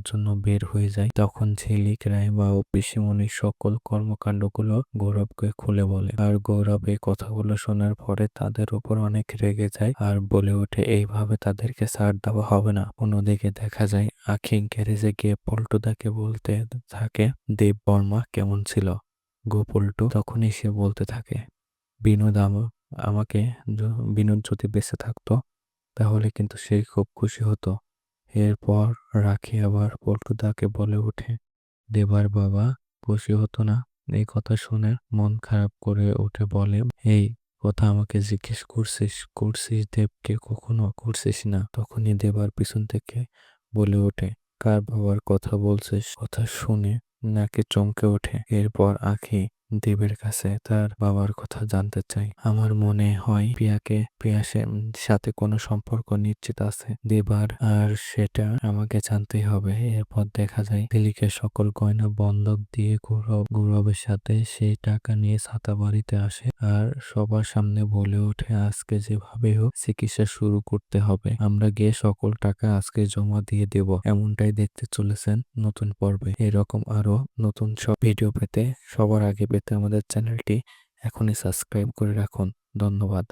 দেওয়ার জন্য বের হয়ে যায়, তখন ঝিলিক, রাইমা ও পিসিমণির সকল কর্মকাণ্ডগুলো গৌরবকে খুলে বলে। আর গৌরব এই কথাগুলো শোনার পরে তাদের উপর অনেক রেগে যায় আর বলে ওঠে এইভাবে তাদেরকে ছাড় দেওয়া হবে না। অন্যদিকে দেখা যায় আখি গ্যারেজে গিয়ে পল্টুদাকে বলতে থাকে, দেব বর্মা কেমন ছিল গো পল্টু? তখনই সে বলতে থাকে, বিনোদ আমাকে বিনোদ যদি বেঁচে থাকতো তাহলে কিন্তু সে খুব খুশি হতো। এরপর রাখি আবার পল্টুদাকে বলে ওঠে, দেবার বাবা খুশি হতো না? এই কথা শুনে মন খারাপ করে উঠে বলে, এই কথা আমাকে জিজ্ঞেস করছিস দেবকে কখনো করছিস না? তখনই দেবার পিছন থেকে বলে ওঠে, কার বাবার কথা বলছিস? কথা শুনে নাকি চমকে ওঠে। এরপর আখি দেবের কাছে তার বাবার কথা জানতে চাই। আমার মনে হয় পিয়াসের সাথে কোনো সম্পর্ক নিশ্চিত আছে দেবার, আর সেটা আমাকে জানতেই হবে। এরপর দেখা যায় দিলীকে সকল গয়না বন্ধক দিয়ে গৌরবের সাথে সেই টাকা নিয়ে ছাতা বাড়িতে আসে আর সবার সামনে বলে ওঠে, আজকে যেভাবে হোক চিকিৎসা শুরু করতে হবে, আমরা গিয়ে সকল টাকা আজকে জমা দিয়ে দেব। এমনটাই দেখতে চলেছেন নতুন পর্বে। এরকম আরো নতুন সব ভিডিও পেতে, সবার আগে পেতে আমাদের চ্যানেলটি এখনই সাবস্ক্রাইব করে রাখুন। ধন্যবাদ।